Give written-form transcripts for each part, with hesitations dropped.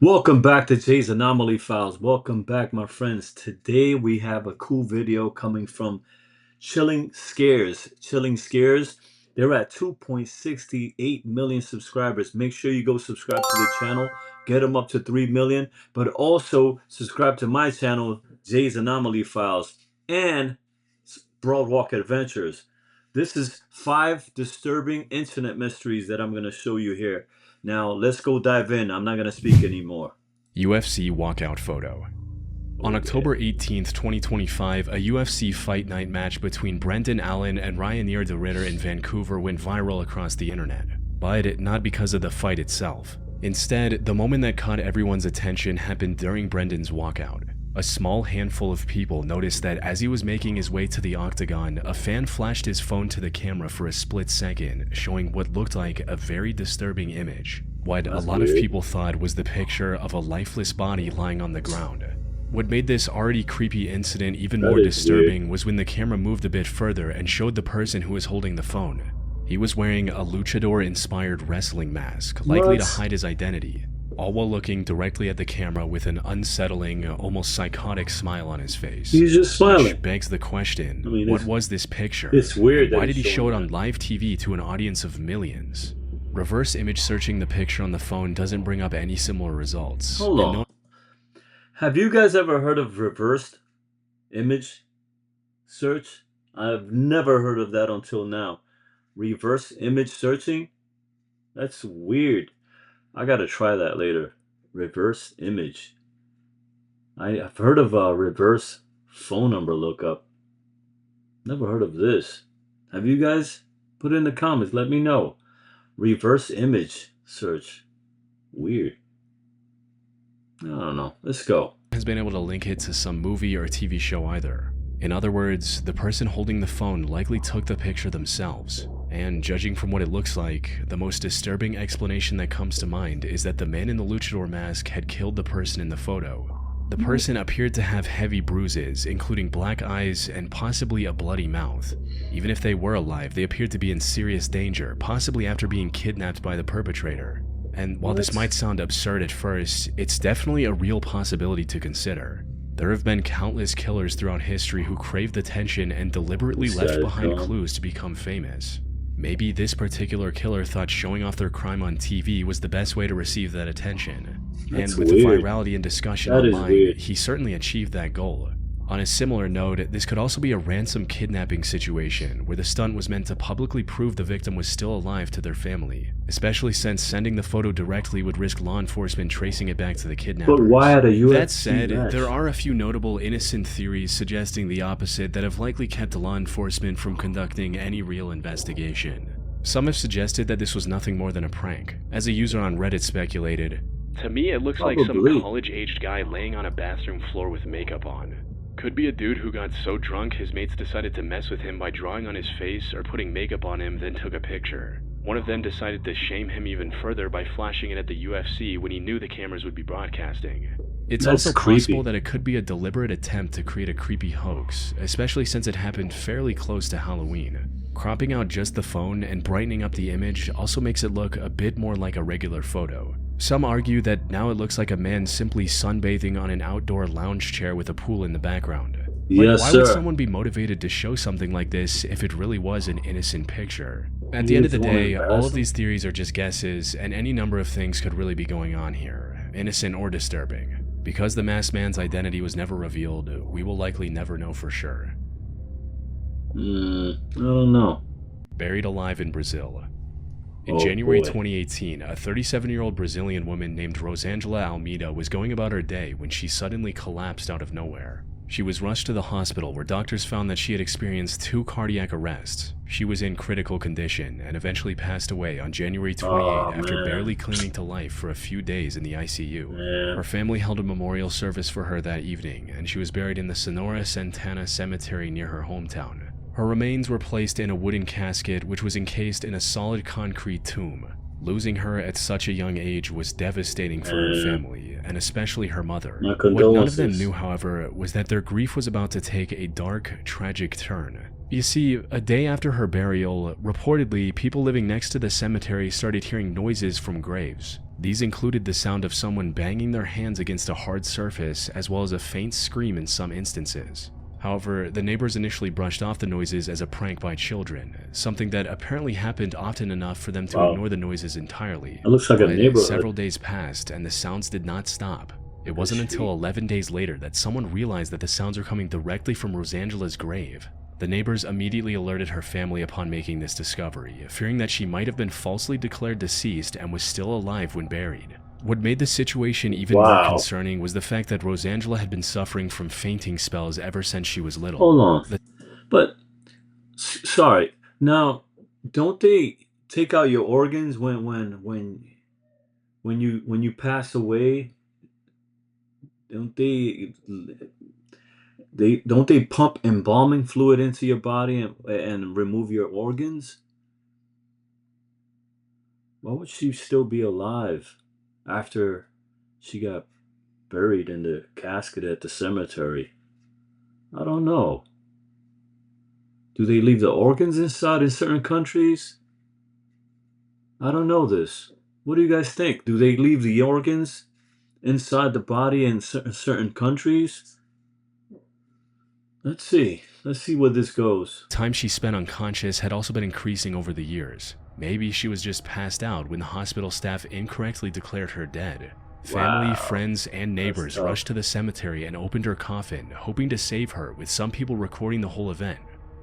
Welcome back to Jay's Anomaly Files. Welcome back, my friends. Today we have a cool video coming from Chilling Scares. Chilling Scares. They're at 2.68 million subscribers. Make sure you go subscribe to the channel. Get them up to 3 million. But also subscribe to my channel, Jay's Anomaly Files, and Broadwalk Adventures. This is 5 disturbing internet mysteries that I'm going to show you here. Now, let's go dive in. I'm not going to speak anymore. UFC walkout photo. On October 18th, 2025, a UFC Fight Night match between Brendan Allen and Ryanair de Ritter in Vancouver went viral across the internet. But not because of the fight itself. Instead, the moment that caught everyone's attention happened during Brendan's walkout. A small handful of people noticed that as he was making his way to the octagon, a fan flashed his phone to the camera for a split second, showing what looked like a very disturbing image. What a lot of people thought was the picture of a lifeless body lying on the ground. What made this already creepy incident even more disturbing was when the camera moved a bit further and showed the person who was holding the phone. He was wearing a luchador-inspired wrestling mask, likely to hide his identity, all while looking directly at the camera with an unsettling, almost psychotic smile on his face. He's just smiling. Which begs the question, what was this picture? It's weird. Why did he show it on live TV to an audience of millions? Reverse image searching the picture on the phone doesn't bring up any similar results. Hold on. Have you guys ever heard of reversed image search? I've never heard of that until now. Reverse image searching? That's weird. I gotta try that later. Reverse image. I've heard of a reverse phone number lookup. Never heard of this. Have you guys? Put it in the comments. Let me know. Reverse image search. Weird. I don't know. Let's go. Has been able to link it to some movie or TV show either. In other words, the person holding the phone likely took the picture themselves. And judging from what it looks like, the most disturbing explanation that comes to mind is that the man in the luchador mask had killed the person in the photo. The person appeared to have heavy bruises, including black eyes and possibly a bloody mouth. Even if they were alive, they appeared to be in serious danger, possibly after being kidnapped by the perpetrator. And while this might sound absurd at first, it's definitely a real possibility to consider. There have been countless killers throughout history who craved attention and deliberately left behind clues to become famous. Maybe this particular killer thought showing off their crime on TV was the best way to receive that attention. And with the virality and discussion online, he certainly achieved that goal. On a similar note, this could also be a ransom kidnapping situation where the stunt was meant to publicly prove the victim was still alive to their family, especially since sending the photo directly would risk law enforcement tracing it back to the kidnappers. But why at a UFC That said, match? there are a few notable innocent theories suggesting the opposite that have likely kept law enforcement from conducting any real investigation. Some have suggested that this was nothing more than a prank. As a user on Reddit speculated, "To me it looks like some college-aged guy laying on a bathroom floor with makeup on. Could be a dude who got so drunk his mates decided to mess with him by drawing on his face or putting makeup on him, then took a picture. One of them decided to shame him even further by flashing it at the UFC when he knew the cameras would be broadcasting." It's also possible that it could be a deliberate attempt to create a creepy hoax, especially since it happened fairly close to Halloween. Cropping out just the phone and brightening up the image also makes it look a bit more like a regular photo. Some argue that now it looks like a man simply sunbathing on an outdoor lounge chair with a pool in the background. Why would someone be motivated to show something like this if it really was an innocent picture? At the end of the day, all of these theories are just guesses, and any number of things could really be going on here, innocent or disturbing. Because the masked man's identity was never revealed, we will likely never know for sure. I don't know. Buried alive in Brazil. In January 2018, a 37-year-old Brazilian woman named Rosângela Almeida was going about her day when she suddenly collapsed out of nowhere. She was rushed to the hospital where doctors found that she had experienced 2 cardiac arrests. She was in critical condition and eventually passed away on January 28 after barely clinging to life for a few days in the ICU. Her family held a memorial service for her that evening, and she was buried in the Sonora Santana Cemetery near her hometown. Her remains were placed in a wooden casket which was encased in a solid concrete tomb. Losing her at such a young age was devastating for her family, and especially her mother. What none of them knew, however, was that their grief was about to take a dark, tragic turn. You see, a day after her burial, reportedly, people living next to the cemetery started hearing noises from graves. These included the sound of someone banging their hands against a hard surface, as well as a faint scream in some instances. However, the neighbors initially brushed off the noises as a prank by children, something that apparently happened often enough for them to Wow. ignore the noises entirely. It looks like a But neighborhood. several days passed and the sounds did not stop. It The wasn't until street. 11 days later that someone realized that the sounds were coming directly from Rosangela's grave. The neighbors immediately alerted her family upon making this discovery, fearing that she might have been falsely declared deceased and was still alive when buried. What made the situation even more Wow. concerning was the fact that Rosangela had been suffering from fainting spells ever since she was little. Hold on. But sorry. Now, don't they take out your organs when you pass away? Don't they pump embalming fluid into your body and remove your organs? Why would she still be alive after she got buried in the casket at the cemetery? I don't know. Do they leave the organs inside in certain countries? I don't know this. What do you guys think? Do they leave the organs inside the body in certain countries? Let's see. Let's see where this goes. Time she spent unconscious had also been increasing over the years. Maybe she was just passed out when the hospital staff incorrectly declared her dead. Family, Wow. friends, and neighbors tough. rushed to the cemetery and opened her coffin, hoping to save her, with some people recording the whole event.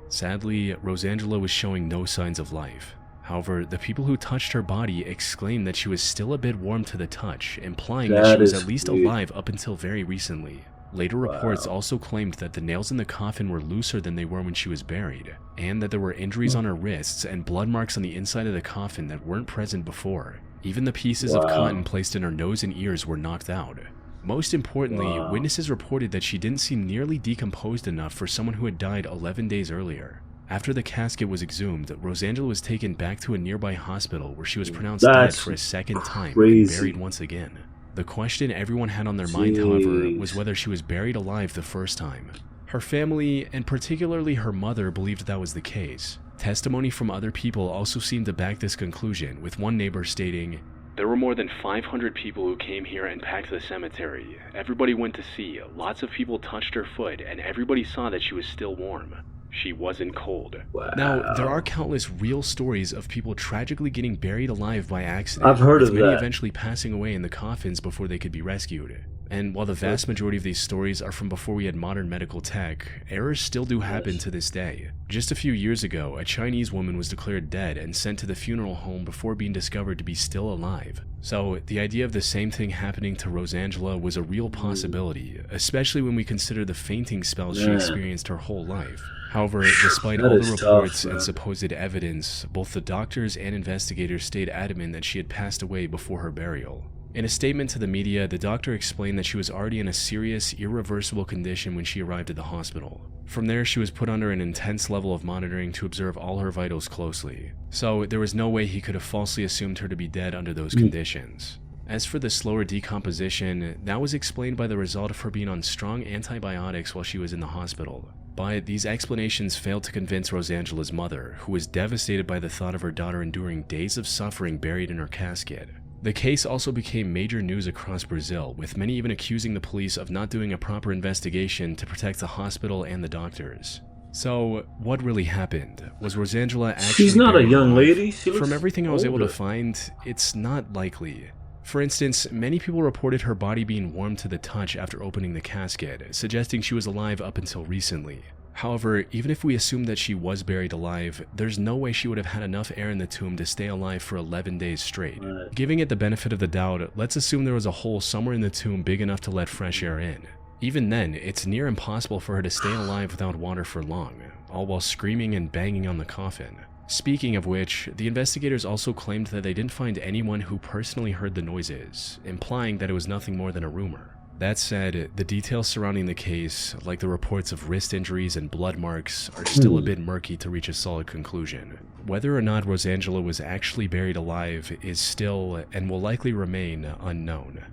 Sadly, Rosangela was showing no signs of life. However, the people who touched her body exclaimed that she was still a bit warm to the touch, implying that she That was is at least weird. alive up until very recently. Later reports Wow. also claimed that the nails in the coffin were looser than they were when she was buried, and that there were injuries on her wrists and blood marks on the inside of the coffin that weren't present before. Even the pieces of Wow. cotton placed in her nose and ears were knocked out. Most importantly, Wow. witnesses reported that she didn't seem nearly decomposed enough for someone who had died 11 days earlier. After the casket was exhumed, Rosangela was taken back to a nearby hospital where she was pronounced dead That's for a second time and crazy. buried once again. The question everyone had on their mind, however, was Jeez. whether she was buried alive the first time. Her family, and particularly her mother, believed that was the case. Testimony from other people also seemed to back this conclusion, with one neighbor stating, "There were more than 500 people who came here and packed the cemetery. Everybody went to see, lots of people touched her foot, and everybody saw that she was still warm. She wasn't cold." Wow. Now, there are countless real stories of people tragically getting buried alive by accident, I've heard with of many that. eventually passing away in the coffins before they could be rescued. And while the vast majority of these stories are from before we had modern medical tech, errors still do happen to this day. Just a few years ago, a Chinese woman was declared dead and sent to the funeral home before being discovered to be still alive. So, the idea of the same thing happening to Rosangela was a real possibility, especially when we consider the fainting spells she Man. experienced her whole life. However, despite That all is the tough, reports man. and supposed evidence, both the doctors and investigators stayed adamant that she had passed away before her burial. In a statement to the media, the doctor explained that she was already in a serious, irreversible condition when she arrived at the hospital. From there, she was put under an intense level of monitoring to observe all her vitals closely. So, there was no way he could have falsely assumed her to be dead under those conditions. As for the slower decomposition, that was explained by the result of her being on strong antibiotics while she was in the hospital. But these explanations failed to convince Rosangela's mother, who was devastated by the thought of her daughter enduring days of suffering buried in her casket. The case also became major news across Brazil, with many even accusing the police of not doing a proper investigation to protect the hospital and the doctors. So, what really happened? Was Rosangela actually She's not a buried young alive? lady. She looks From everything I was able to older. find, it's not likely. For instance, many people reported her body being warm to the touch after opening the casket, suggesting she was alive up until recently. However, even if we assume that she was buried alive, there's no way she would have had enough air in the tomb to stay alive for 11 days straight. Right. Giving it the benefit of the doubt, let's assume there was a hole somewhere in the tomb big enough to let fresh air in. Even then, it's near impossible for her to stay alive without water for long, all while screaming and banging on the coffin. Speaking of which, the investigators also claimed that they didn't find anyone who personally heard the noises, implying that it was nothing more than a rumor. That said, the details surrounding the case, like the reports of wrist injuries and blood marks, are still a bit murky to reach a solid conclusion. Whether or not Rosangela was actually buried alive is still, and will likely remain, unknown.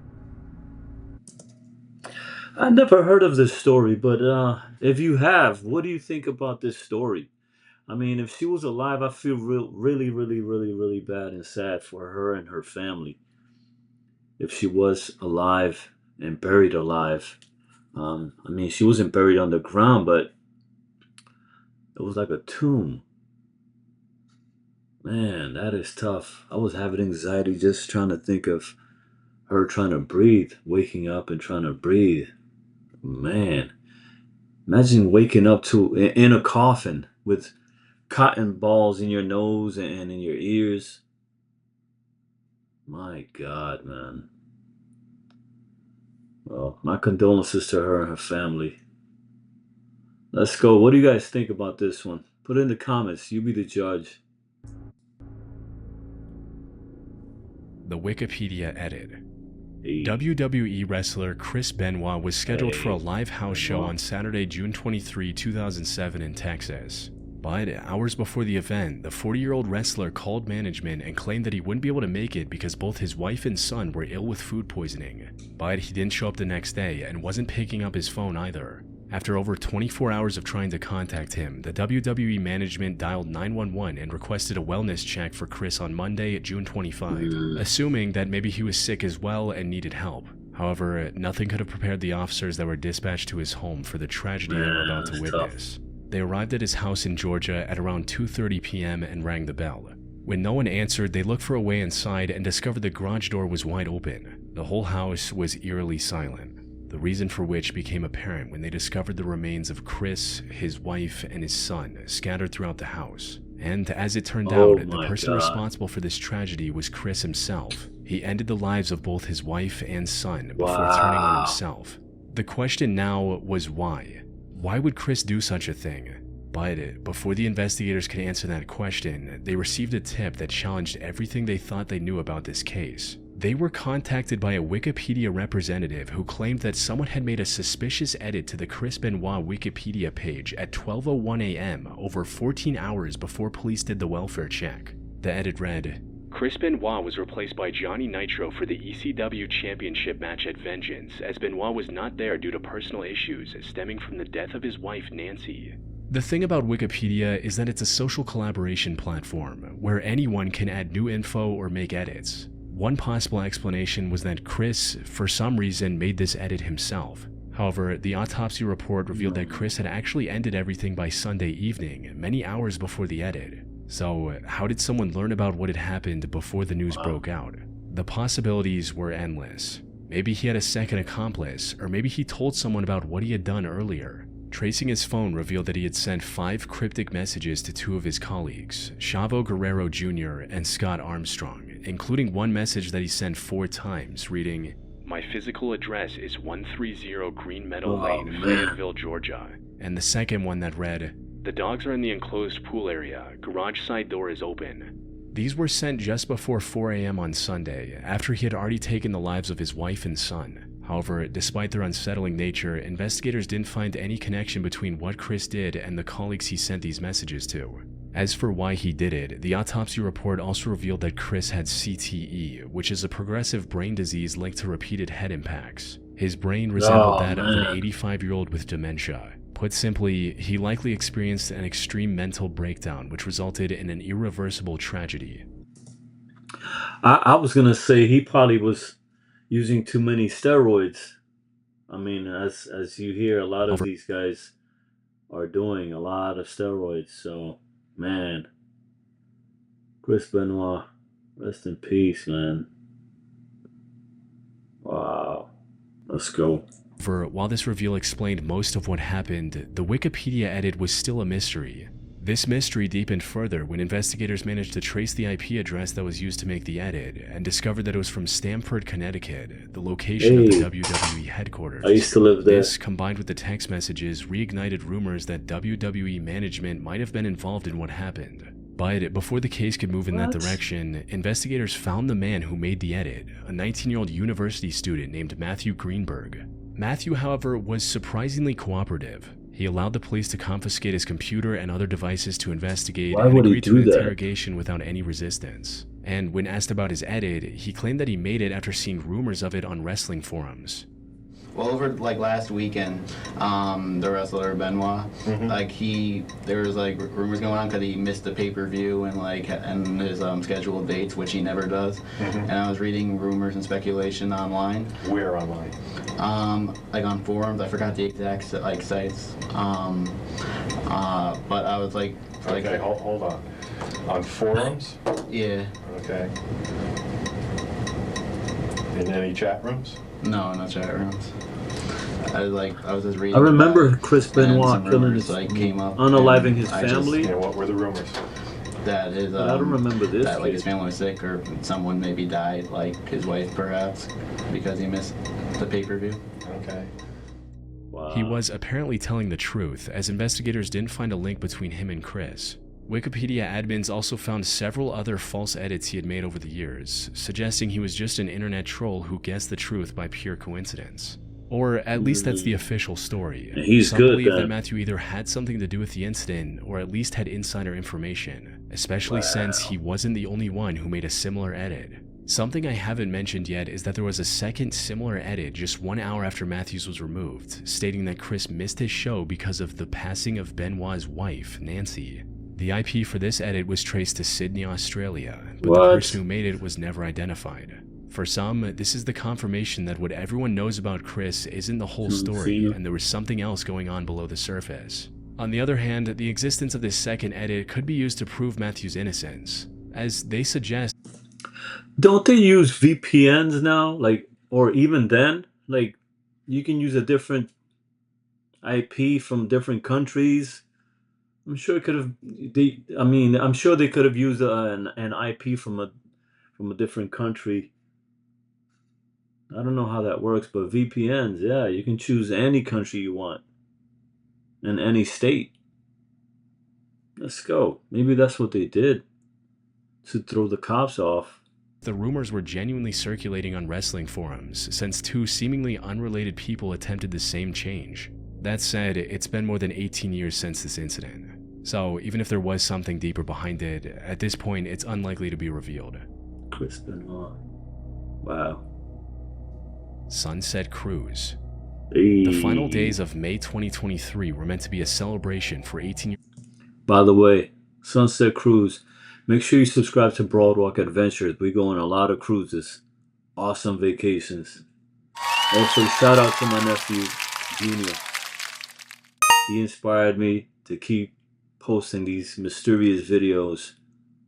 I never heard of this story, but if you have, what do you think about this story? I mean, if she was alive, I feel really, really, really, really bad and sad for her and her family. if she was alive and buried alive. I mean, she wasn't buried underground, but it was like a tomb. Man, that is tough. I was having anxiety just trying to think of her trying to breathe, waking up and trying to breathe. Man, imagine waking up to in a coffin with cotton balls in your nose and in your ears. My God, man. Well, my condolences to her and her family. Let's go. What do you guys think about this one? Put it in the comments. You be the judge. The Wikipedia edit. Hey. WWE wrestler Chris Benoit was scheduled for a live house show Benoit. on Saturday, June 23, 2007 in Texas. But hours before the event, the 40-year-old wrestler called management and claimed that he wouldn't be able to make it because both his wife and son were ill with food poisoning. But he didn't show up the next day and wasn't picking up his phone either. After over 24 hours of trying to contact him, the WWE management dialed 911 and requested a wellness check for Chris on Monday, June 25, assuming that maybe he was sick as well and needed help. However, nothing could have prepared the officers that were dispatched to his home for the tragedy they were about to witness. They arrived at his house in Georgia at around 2:30 p.m. and rang the bell. When no one answered, they looked for a way inside and discovered the garage door was wide open. The whole house was eerily silent. The reason for which became apparent when they discovered the remains of Chris, his wife, and his son scattered throughout the house. And as it turned out, the person responsible for this tragedy was Chris himself. He ended the lives of both his wife and son before turning on himself. The question now was why? Why would Chris do such a thing? But before the investigators could answer that question, they received a tip that challenged everything they thought they knew about this case. They were contacted by a Wikipedia representative who claimed that someone had made a suspicious edit to the Chris Benoit Wikipedia page at 12:01 a.m. over 14 hours before police did the welfare check. The edit read, Chris Benoit was replaced by Johnny Nitro for the ECW Championship match at Vengeance, as Benoit was not there due to personal issues stemming from the death of his wife, Nancy. The thing about Wikipedia is that it's a social collaboration platform where anyone can add new info or make edits. One possible explanation was that Chris, for some reason, made this edit himself. However, the autopsy report revealed that Chris had actually ended everything by Sunday evening, many hours before the edit. So, how did someone learn about what had happened before the news broke out? The possibilities were endless. Maybe he had a second accomplice, or maybe he told someone about what he had done earlier. Tracing his phone revealed that he had sent 5 cryptic messages to 2 of his colleagues, Chavo Guerrero Jr. and Scott Armstrong, including one message that he sent 4 times, reading, My physical address is 130 Green Meadow Lane, Fayetteville, Georgia. And the second one that read, The dogs are in the enclosed pool area, garage side door is open. These were sent just before 4 a.m. on Sunday, after he had already taken the lives of his wife and son. However, despite their unsettling nature, investigators didn't find any connection between what Chris did and the colleagues he sent these messages to. As for why he did it, the autopsy report also revealed that Chris had CTE, which is a progressive brain disease linked to repeated head impacts. His brain resembled that of an 85-year-old with dementia. Put simply, he likely experienced an extreme mental breakdown, which resulted in an irreversible tragedy. I was gonna say he probably was using too many steroids. I mean, as you hear, a lot of these guys are doing a lot of steroids. So, man, Chris Benoit, rest in peace, man. Wow, let's go. While this reveal explained most of what happened, the Wikipedia edit was still a mystery. This mystery deepened further when investigators managed to trace the IP address that was used to make the edit and discovered that it was from Stamford, Connecticut, the location of the WWE headquarters. I used to live there. This, combined with the text messages, reignited rumors that WWE management might have been involved in what happened. But before the case could move in that direction, investigators found the man who made the edit, a 19-year-old university student named Matthew Greenberg. Matthew, however, was surprisingly cooperative. He allowed the police to confiscate his computer and other devices to investigate and agreed to an interrogation without any resistance. And when asked about his edit, he claimed that he made it after seeing rumors of it on wrestling forums. Well, over like last weekend, the wrestler Benoit, like there was like rumors going on because he missed the pay-per-view and his scheduled dates, which he never does. And I was reading rumors and speculation online. Where online? Like on forums. I forgot the exact sites. But I was like. Okay, hold on. On forums? Yeah. Okay. In any chat rooms? No, not chat rooms. I was just reading. I remember Chris Benoit killing his, came up, unaliving his family. Yeah, what were the rumors? That his I don't remember this. That like his family was sick, or someone maybe died, like his wife perhaps, because he missed the pay-per-view. Okay. Wow. He was apparently telling the truth, as investigators didn't find a link between him and Chris. Wikipedia admins also found several other false edits he had made over the years, suggesting he was just an internet troll who guessed the truth by pure coincidence. Or at least that's the official story. He's Some good, believe then. that Matthew either had something to do with the incident, or at least had insider information, especially since he wasn't the only one who made a similar edit. Something I haven't mentioned yet is that there was a second similar edit just 1 hour after Matthews was removed, stating that Chris missed his show because of the passing of Benoit's wife, Nancy. The IP for this edit was traced to Sydney, Australia, but the person who made it was never identified. For some, this is the confirmation that what everyone knows about Chris isn't the whole story, and there was something else going on below the surface. On the other hand, the existence of this second edit could be used to prove Matthew's innocence, as they suggest. Don't they use VPNs now? Or even then? You can use a different IP from different countries. I'm sure it could have. I'm sure they could have used an IP from a different country. I don't know how that works, but VPNs, yeah, you can choose any country you want in any state. Let's go. Maybe that's what they did to throw the cops off. The rumors were genuinely circulating on wrestling forums, since two seemingly unrelated people attempted the same change. That said, it's been more than 18 years since this incident, so even if there was something deeper behind it, at this point it's unlikely to be revealed. Chris Benoit. Wow. Sunset Cruise. Hey. The final days of May 2023 were meant to be a celebration for 18 years. By the way, Sunset Cruise, make sure you subscribe to Broadwalk Adventures. We go on a lot of cruises. Awesome vacations. Also, shout out to my nephew, Junior. He inspired me to keep posting these mysterious videos.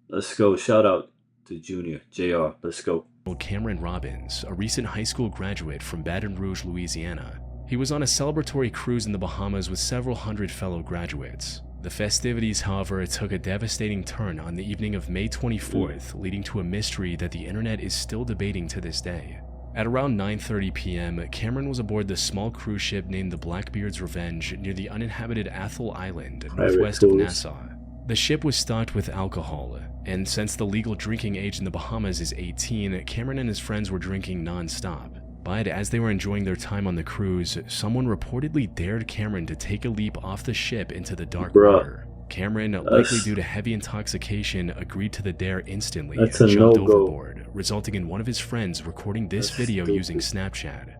Let's go. Shout out to Junior. JR. Let's go. Cameron Robbins, a recent high school graduate from Baton Rouge, Louisiana. He was on a celebratory cruise in the Bahamas with several hundred fellow graduates. The festivities, however, took a devastating turn on the evening of May 24th, leading to a mystery that the internet is still debating to this day. At around 9:30 p.m., Cameron was aboard the small cruise ship named the Blackbeard's Revenge near the uninhabited Athol Island, northwest of Nassau. The ship was stocked with alcohol, and since the legal drinking age in the Bahamas is 18, Cameron and his friends were drinking non-stop. But as they were enjoying their time on the cruise, someone reportedly dared Cameron to take a leap off the ship into the dark water. Cameron, likely due to heavy intoxication, agreed to the dare instantly and jumped overboard, resulting in one of his friends recording this video using Snapchat.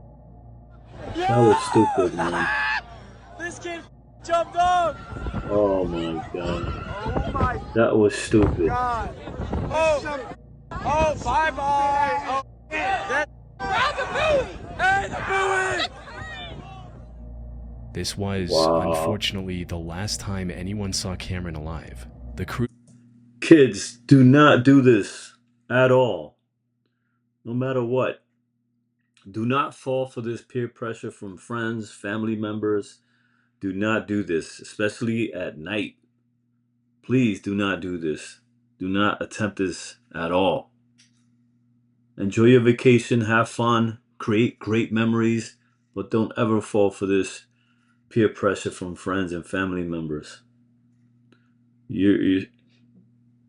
That was stupid, man. This kid jumped off! Oh my god. Oh my That was stupid. god. Oh, bye-bye! Oh, that... the buoy! Hey, the buoy! This was, unfortunately, the last time anyone saw Cameron alive. The crew. Kids, do not do this at all. No matter what. Do not fall for this peer pressure from friends, family members. Do not do this, especially at night. Please do not do this. Do not attempt this at all. Enjoy your vacation, have fun, create great memories, but don't ever fall for this peer pressure from friends and family members. You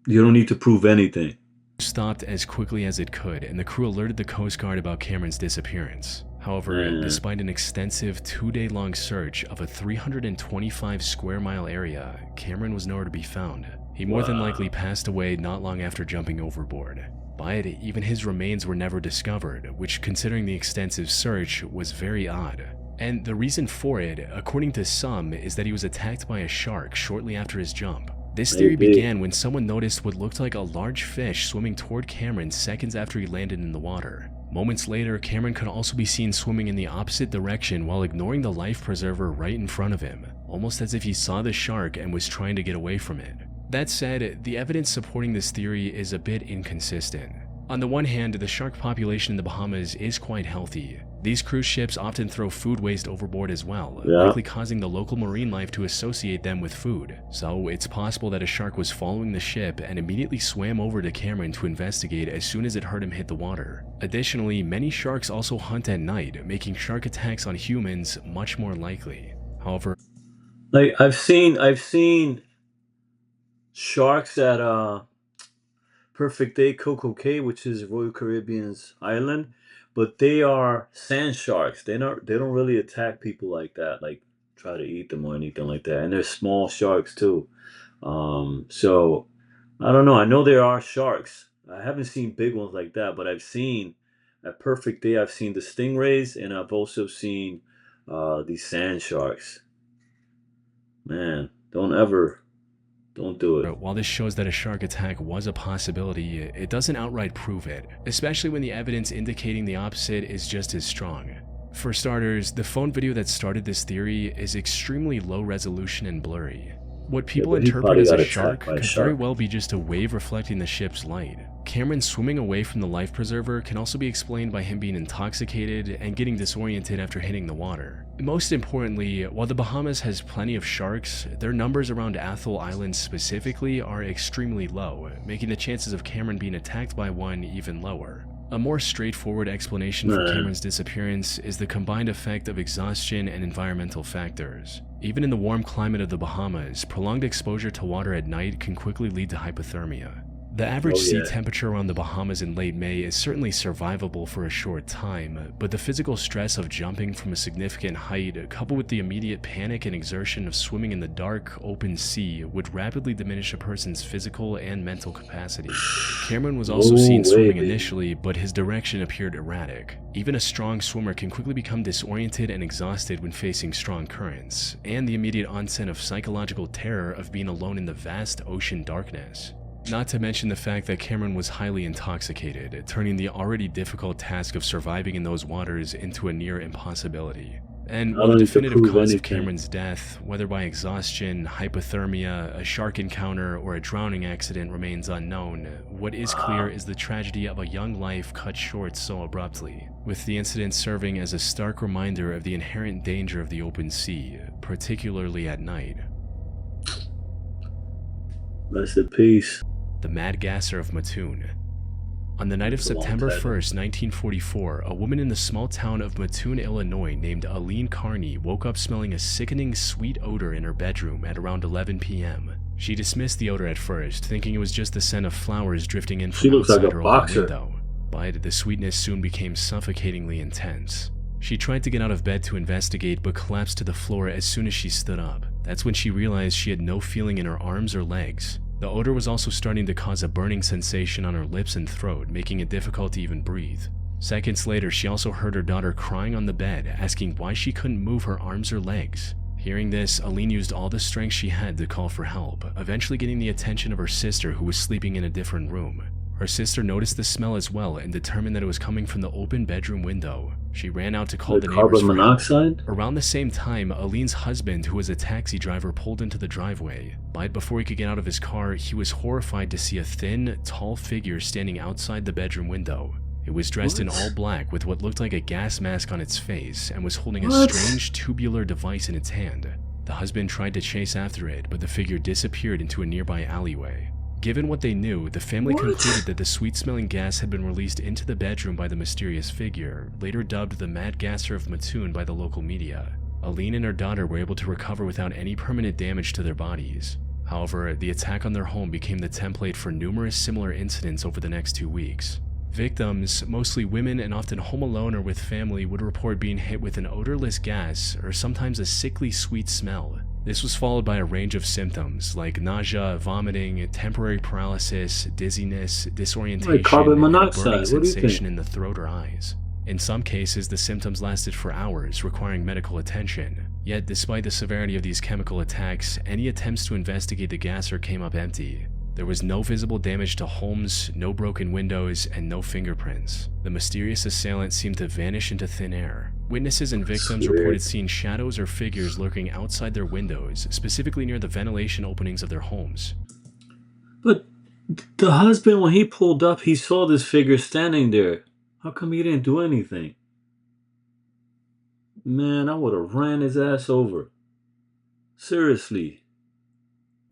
don't need to prove anything. Stopped as quickly as it could, and the crew alerted the Coast Guard about Cameron's disappearance. However, despite an extensive 2-day-long search of a 325 square mile area, Cameron was nowhere to be found. He more than likely passed away not long after jumping overboard. but even his remains were never discovered, which, considering the extensive search, was very odd. And the reason for it, according to some, is that he was attacked by a shark shortly after his jump. This theory began when someone noticed what looked like a large fish swimming toward Cameron seconds after he landed in the water. Moments later, Cameron could also be seen swimming in the opposite direction while ignoring the life preserver right in front of him, almost as if he saw the shark and was trying to get away from it. That said, the evidence supporting this theory is a bit inconsistent. On the one hand, the shark population in the Bahamas is quite healthy. These cruise ships often throw food waste overboard as well, likely causing the local marine life to associate them with food. So it's possible that a shark was following the ship and immediately swam over to Cameron to investigate as soon as it heard him hit the water. Additionally, many sharks also hunt at night, making shark attacks on humans much more likely. However, like I've seen sharks at Perfect Day Coco Cay, which is Royal Caribbean's island, but they are sand sharks. They don't really attack people like that, like try to eat them or anything like that. And they're small sharks too. So I don't know. I know there are sharks. I haven't seen big ones like that, but I've seen at Perfect Day. I've seen the stingrays, and I've also seen these sand sharks. Man, don't do it. while this shows that a shark attack was a possibility, it doesn't outright prove it, especially when the evidence indicating the opposite is just as strong. For starters, the phone video that started this theory is extremely low resolution and blurry. What people interpret as a shark could very well be just a wave reflecting the ship's light. Cameron swimming away from the life preserver can also be explained by him being intoxicated and getting disoriented after hitting the water. Most importantly, while the Bahamas has plenty of sharks, their numbers around Atoll Island specifically are extremely low, making the chances of Cameron being attacked by one even lower. A more straightforward explanation for Cameron's disappearance is the combined effect of exhaustion and environmental factors. Even in the warm climate of the Bahamas, prolonged exposure to water at night can quickly lead to hypothermia. The average sea temperature around the Bahamas in late May is certainly survivable for a short time, but the physical stress of jumping from a significant height, coupled with the immediate panic and exertion of swimming in the dark, open sea, would rapidly diminish a person's physical and mental capacity. Cameron was also seen swimming initially, but his direction appeared erratic. Even a strong swimmer can quickly become disoriented and exhausted when facing strong currents, and the immediate onset of psychological terror of being alone in the vast ocean darkness. Not to mention the fact that Cameron was highly intoxicated, turning the already difficult task of surviving in those waters into a near impossibility. And while the definitive cause of Cameron's death, whether by exhaustion, hypothermia, a shark encounter, or a drowning accident remains unknown, what is clear is the tragedy of a young life cut short so abruptly, with the incident serving as a stark reminder of the inherent danger of the open sea, particularly at night. Rest in peace. The Mad Gasser of Mattoon. On the night of September 1st, 1944, a woman in the small town of Mattoon, Illinois named Aline Carney woke up smelling a sickening sweet odor in her bedroom at around 11 p.m. She dismissed the odor at first, thinking it was just the scent of flowers drifting in from outside her open window. But the sweetness soon became suffocatingly intense. She tried to get out of bed to investigate, but collapsed to the floor as soon as she stood up. That's when she realized she had no feeling in her arms or legs. The odor was also starting to cause a burning sensation on her lips and throat, making it difficult to even breathe. Seconds later, she also heard her daughter crying on the bed, asking why she couldn't move her arms or legs. Hearing this, Aline used all the strength she had to call for help, eventually getting the attention of her sister, who was sleeping in a different room. Her sister noticed the smell as well and determined that it was coming from the open bedroom window. She ran out to call the neighbors for help. Around the same time, Aline's husband, who was a taxi driver, pulled into the driveway. But before he could get out of his car, he was horrified to see a thin, tall figure standing outside the bedroom window. It was dressed in all black with what looked like a gas mask on its face and was holding a strange tubular device in its hand. The husband tried to chase after it, but the figure disappeared into a nearby alleyway. Given what they knew, the family concluded that the sweet-smelling gas had been released into the bedroom by the mysterious figure, later dubbed the Mad Gasser of Mattoon by the local media. Aline and her daughter were able to recover without any permanent damage to their bodies. However, the attack on their home became the template for numerous similar incidents over the next 2 weeks. Victims, mostly women and often home alone or with family, would report being hit with an odorless gas or sometimes a sickly sweet smell. This was followed by a range of symptoms like nausea, vomiting, temporary paralysis, dizziness, disorientation, carbon and a monoxide. burning What do you sensation think? in the throat or eyes. In some cases, the symptoms lasted for hours, requiring medical attention. Yet, despite the severity of these chemical attacks, any attempts to investigate the gasser came up empty. There was no visible damage to homes, no broken windows, and no fingerprints. The mysterious assailant seemed to vanish into thin air. Witnesses and victims reported seeing shadows or figures lurking outside their windows, specifically near the ventilation openings of their homes. But the husband, when he pulled up, he saw this figure standing there. How come he didn't do anything? Man, I would have ran his ass over. Seriously.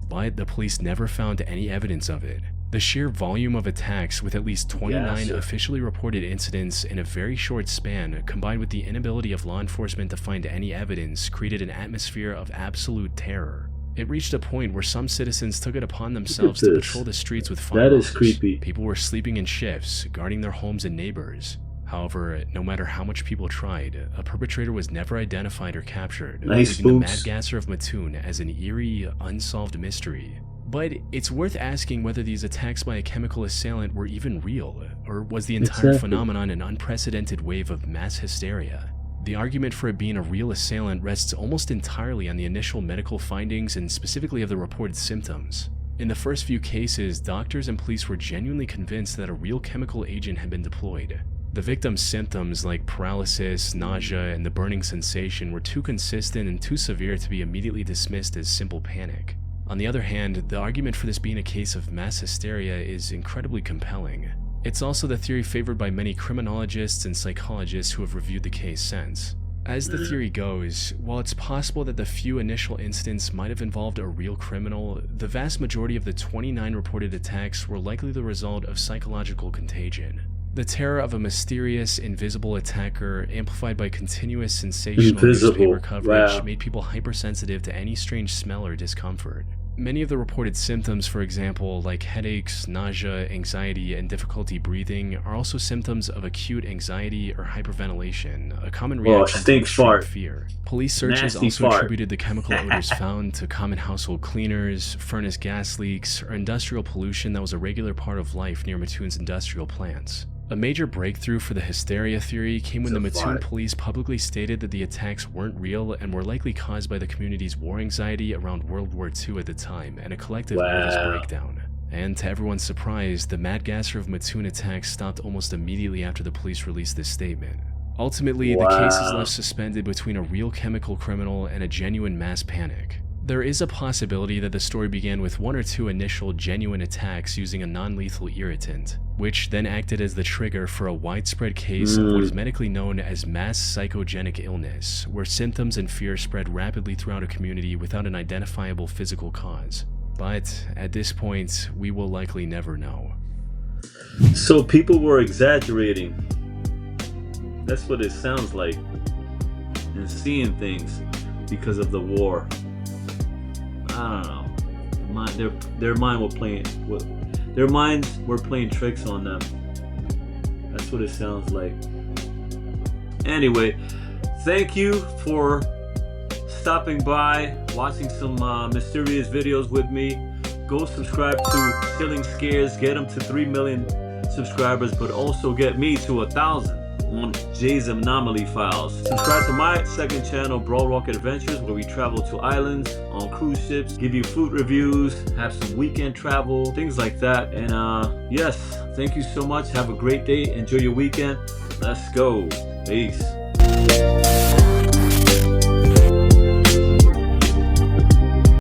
But the police never found any evidence of it. The sheer volume of attacks, with at least 29 officially reported incidents in a very short span, combined with the inability of law enforcement to find any evidence, created an atmosphere of absolute terror. It reached a point where some citizens took it upon themselves to patrol the streets with firearms. That is creepy. People were sleeping in shifts, guarding their homes and neighbors. However, no matter how much people tried, a perpetrator was never identified or captured, leaving the Mad Gasser of Mattoon as an eerie, unsolved mystery. But it's worth asking whether these attacks by a chemical assailant were even real, or was the entire phenomenon an unprecedented wave of mass hysteria? The argument for it being a real assailant rests almost entirely on the initial medical findings and specifically of the reported symptoms. In the first few cases, doctors and police were genuinely convinced that a real chemical agent had been deployed. The victim's symptoms like paralysis, nausea, and the burning sensation were too consistent and too severe to be immediately dismissed as simple panic. On the other hand, the argument for this being a case of mass hysteria is incredibly compelling. It's also the theory favored by many criminologists and psychologists who have reviewed the case since. As the theory goes, while it's possible that the few initial incidents might have involved a real criminal, the vast majority of the 29 reported attacks were likely the result of psychological contagion. The terror of a mysterious, invisible attacker, amplified by continuous sensational newspaper coverage, made people hypersensitive to any strange smell or discomfort. Many of the reported symptoms, for example, like headaches, nausea, anxiety, and difficulty breathing, are also symptoms of acute anxiety or hyperventilation, a common reaction to extreme fear. Police searches also attributed the chemical odors found to common household cleaners, furnace gas leaks, or industrial pollution that was a regular part of life near Mattoon's industrial plants. A major breakthrough for the hysteria theory came when the Mattoon police publicly stated that the attacks weren't real and were likely caused by the community's war anxiety around World War II at the time and a collective nervous breakdown. And to everyone's surprise, the Mad Gasser of Mattoon attacks stopped almost immediately after the police released this statement. Ultimately, the case is left suspended between a real chemical criminal and a genuine mass panic. There is a possibility that the story began with one or two initial genuine attacks using a non-lethal irritant, which then acted as the trigger for a widespread case of what is medically known as mass psychogenic illness, where symptoms and fear spread rapidly throughout a community without an identifiable physical cause. But at this point, we will likely never know. So people were exaggerating. That's what it sounds like. And seeing things because of the war. I don't know. Their minds were playing tricks on them. That's what it sounds like. Anyway, thank you for stopping by, watching some mysterious videos with me. Go subscribe to Killing Scares, get them to 3 million subscribers, but also get me to 1,000 on Jay's Anomaly Files. Subscribe to my second channel, Broad Rocket Adventures, where we travel to islands, on cruise ships, give you food reviews, have some weekend travel, things like that. And yes, thank you so much. Have a great day. Enjoy your weekend. Let's go. Peace.